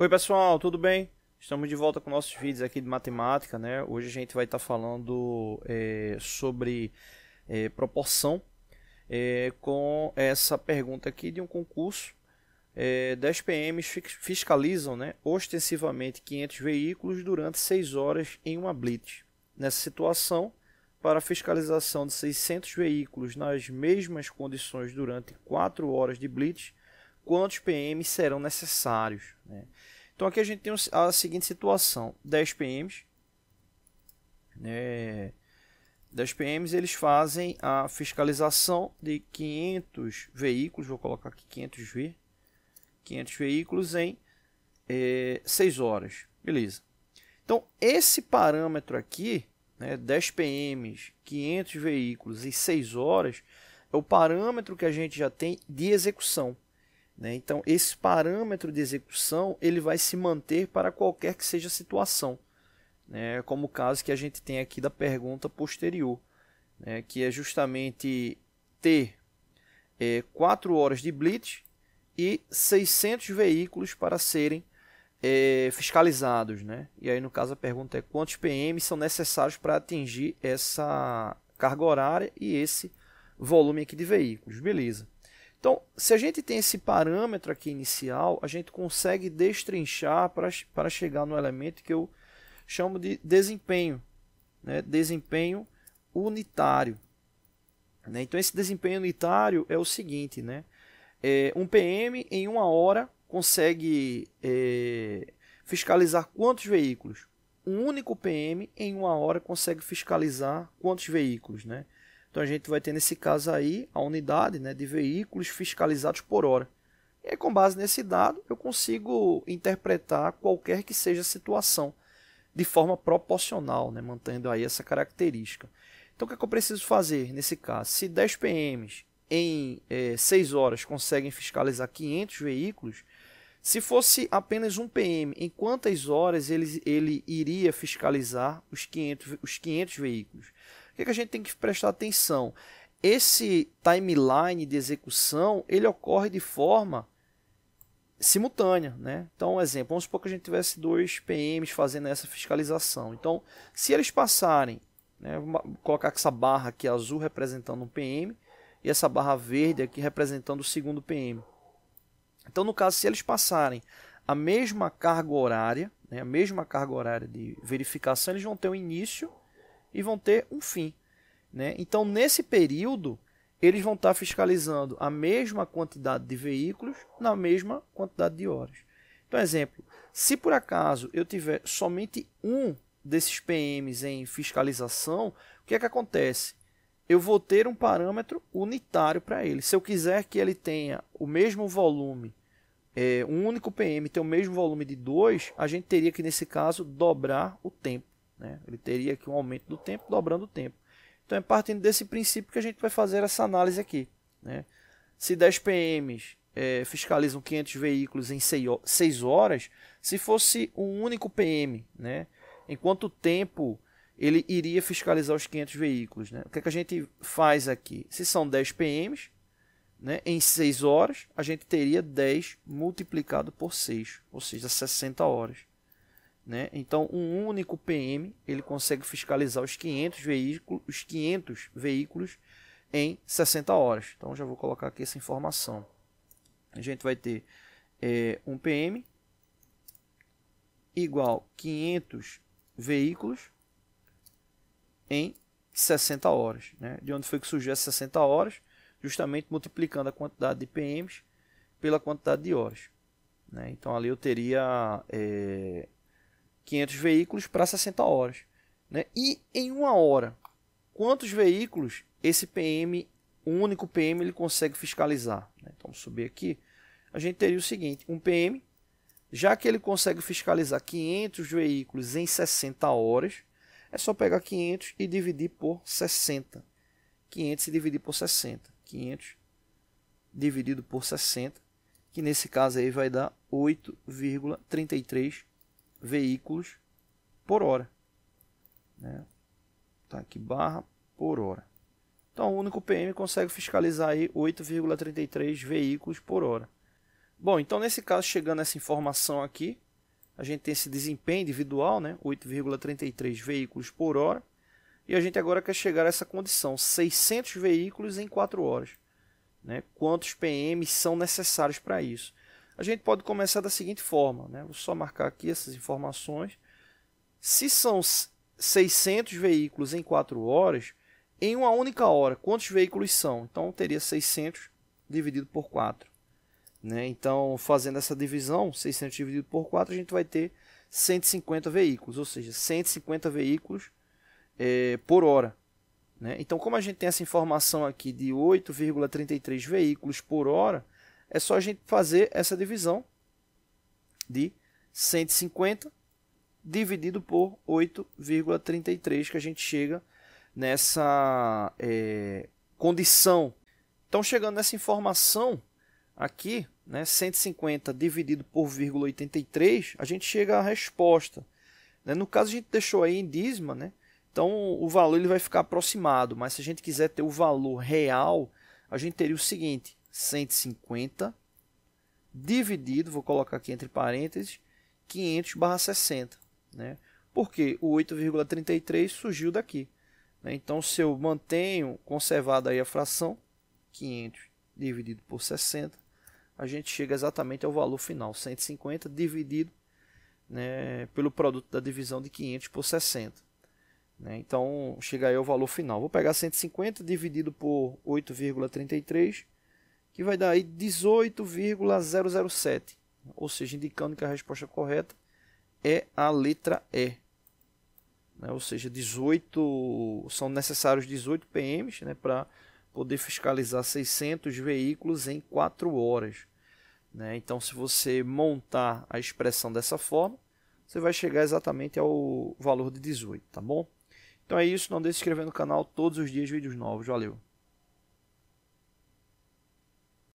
Oi pessoal, tudo bem? Estamos de volta com nossos vídeos aqui de matemática, né? Hoje a gente vai estar falando sobre proporção com essa pergunta aqui de um concurso. 10 PMs fiscalizam, né, ostensivamente 500 veículos durante 6 horas em uma blitz. Nessa situação, para a fiscalização de 600 veículos nas mesmas condições durante 4 horas de blitz, quantos PMs serão necessários, né? Então aqui a gente tem a seguinte situação: 10 PMs, 10 PMs eles fazem a fiscalização de 500 veículos, vou colocar aqui 500 veículos em 6 horas, beleza. Então esse parâmetro aqui, né, 10 PMs, 500 veículos em 6 horas, é o parâmetro que a gente já tem de execução. Então, esse parâmetro de execução ele vai se manter para qualquer que seja a situação, né? Como o caso que a gente tem aqui da pergunta posterior, né? Que é justamente ter 4 horas de blitz e 600 veículos para serem fiscalizados, né? E aí, no caso, a pergunta é quantos PM são necessários para atingir essa carga horária e esse volume aqui de veículos, beleza. Então, se a gente tem esse parâmetro aqui inicial, a gente consegue destrinchar para chegar no elemento que eu chamo de desempenho, né? Desempenho unitário, né? Então, esse desempenho unitário é o seguinte, né? Um PM em 1 hora consegue fiscalizar quantos veículos? Um único PM em 1 hora consegue fiscalizar quantos veículos, né? Então a gente vai ter nesse caso aí a unidade, né, de veículos fiscalizados por hora. E aí, com base nesse dado eu consigo interpretar qualquer que seja a situação de forma proporcional, né, mantendo aí essa característica. Então o que é que eu preciso fazer nesse caso? Se 10 PMs em 6 horas conseguem fiscalizar 500 veículos, se fosse apenas um PM, em quantas horas ele iria fiscalizar os 500 veículos? O que a gente tem que prestar atenção? Esse timeline de execução ele ocorre de forma simultânea, né? Então, um exemplo, vamos supor que a gente tivesse 2 PMs fazendo essa fiscalização. Então, se eles passarem, né, vou colocar essa barra aqui azul representando um PM e essa barra verde aqui representando o segundo PM. Então, no caso, se eles passarem a mesma carga horária, né, a mesma carga horária de verificação, eles vão ter um início e vão ter um fim, né? Então, nesse período, eles vão estar fiscalizando a mesma quantidade de veículos na mesma quantidade de horas. Então, exemplo, se por acaso eu tiver somente um desses PMs em fiscalização, o que é que acontece? Eu vou ter um parâmetro unitário para ele. Se eu quiser que ele tenha o mesmo volume, um único PM tem o mesmo volume de 2, a gente teria que, nesse caso, dobrar o tempo, né? Ele teria aqui um aumento do tempo, dobrando o tempo. Então é partindo desse princípio que a gente vai fazer essa análise aqui, né? Se 10 PMs fiscalizam 500 veículos em 6 horas, se fosse um único PM, né, em quanto tempo ele iria fiscalizar os 500 veículos, né? O que é que a gente faz aqui? Se são 10 PMs, né, em 6 horas, a gente teria 10 multiplicado por 6, ou seja, 60 horas. Né? Então, um único PM ele consegue fiscalizar os 500 veículos em 60 horas. Então, já vou colocar aqui essa informação. A gente vai ter um PM igual 500 veículos em 60 horas. Né? De onde foi que surgiu essas 60 horas? Justamente multiplicando a quantidade de PMs pela quantidade de horas. Né? Então, ali eu teria 500 veículos para 60 horas. Né? E em 1 hora, quantos veículos esse PM, um único PM, ele consegue fiscalizar? Então, vamos subir aqui. A gente teria o seguinte, um PM, já que ele consegue fiscalizar 500 veículos em 60 horas, é só pegar 500 e dividir por 60. 500 e dividir por 60. 500 dividido por 60, que nesse caso aí vai dar 8,33 veículos por hora, né? Tá aqui barra por hora. Então o único PM consegue fiscalizar aí 8,33 veículos por hora. Bom, então nesse caso, chegando essa informação aqui, a gente tem esse desempenho individual, né? 8,33 veículos por hora. E a gente agora quer chegar a essa condição, 600 veículos em 4 horas. Né? Quantos PM são necessários para isso? A gente pode começar da seguinte forma, né? Vou só marcar aqui essas informações. Se são 600 veículos em 4 horas, em uma única hora, quantos veículos são? Então, teria 600 dividido por 4. Né? Então, fazendo essa divisão, 600 dividido por 4, a gente vai ter 150 veículos, ou seja, 150 veículos por hora. Né? Então, como a gente tem essa informação aqui de 8,33 veículos por hora, é só a gente fazer essa divisão de 150 dividido por 8,33, que a gente chega nessa condição. Então, chegando nessa informação aqui, né, 150 dividido por 0,83, a gente chega à resposta. Né? No caso, a gente deixou aí em dízima, né? Então, o valor ele vai ficar aproximado, mas se a gente quiser ter o valor real, a gente teria o seguinte, 150 dividido, vou colocar aqui entre parênteses, 500/60. Né? Porque o 8,33 surgiu daqui. Né? Então, se eu mantenho conservada aí a fração, 500 dividido por 60, a gente chega exatamente ao valor final, 150 dividido, né, pelo produto da divisão de 500 por 60. Né? Então, chega aí ao valor final. Vou pegar 150 dividido por 8,33, que vai dar aí 18,007. Ou seja, indicando que a resposta correta é a letra E. Né? Ou seja, 18, são necessários 18 PMs, né, para poder fiscalizar 600 veículos em 4 horas. Né? Então, se você montar a expressão dessa forma, você vai chegar exatamente ao valor de 18, tá bom? Então é isso, não deixe de se inscrever no canal, todos os dias vídeos novos, valeu!